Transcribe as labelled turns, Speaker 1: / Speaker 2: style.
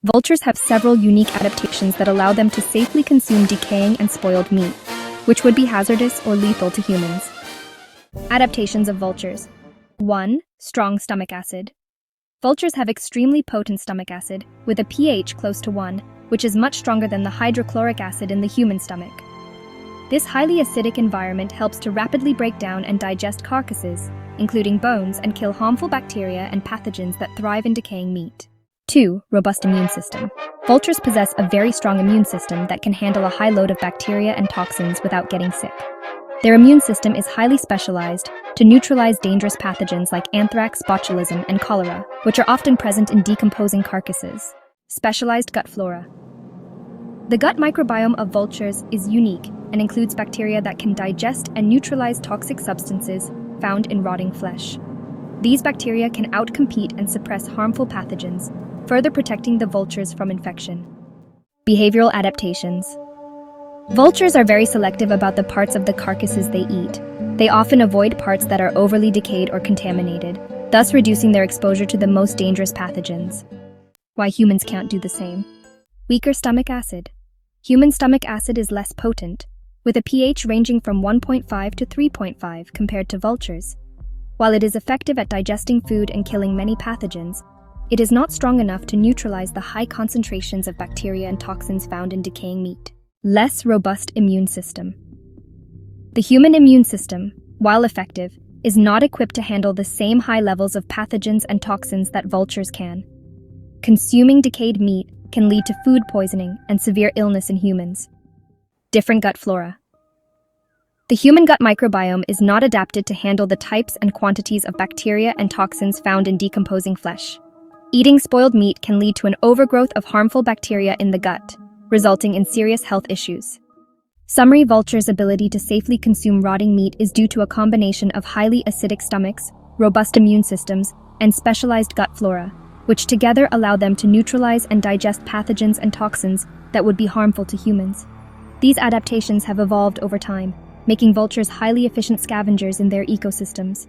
Speaker 1: Vultures have several unique adaptations that allow them to safely consume decaying and spoiled meat, which would be hazardous or lethal to humans. Adaptations of vultures. 1. Strong stomach acid. Vultures have extremely potent stomach acid, with a pH close to 1, which is much stronger than the hydrochloric acid in the human stomach. This highly acidic environment helps to rapidly break down and digest carcasses, including bones, and kill harmful bacteria and pathogens that thrive in decaying meat. 2. Robust immune system. Vultures possess a very strong immune system that can handle a high load of bacteria and toxins without getting sick. Their immune system is highly specialized to neutralize dangerous pathogens like anthrax, botulism, and cholera, which are often present in decomposing carcasses. Specialized gut flora. The gut microbiome of vultures is unique and includes bacteria that can digest and neutralize toxic substances found in rotting flesh. These bacteria can outcompete and suppress harmful pathogens, further protecting the vultures from infection. Behavioral adaptations. Vultures are very selective about the parts of the carcasses they eat. They often avoid parts that are overly decayed or contaminated, thus reducing their exposure to the most dangerous pathogens. Why humans can't do the same. Weaker stomach acid. Human stomach acid is less potent, with a pH ranging from 1.5 to 3.5 compared to vultures. While it is effective at digesting food and killing many pathogens, it is not strong enough to neutralize the high concentrations of bacteria and toxins found in decaying meat. Less robust immune system. The human immune system, while effective, is not equipped to handle the same high levels of pathogens and toxins that vultures can. Consuming decayed meat can lead to food poisoning and severe illness in humans. Different gut flora. The human gut microbiome is not adapted to handle the types and quantities of bacteria and toxins found in decomposing flesh. Eating spoiled meat can lead to an overgrowth of harmful bacteria in the gut, resulting in serious health issues. Summary: vultures' ability to safely consume rotting meat is due to a combination of highly acidic stomachs, robust immune systems, and specialized gut flora, which together allow them to neutralize and digest pathogens and toxins that would be harmful to humans. These adaptations have evolved over time, making vultures highly efficient scavengers in their ecosystems.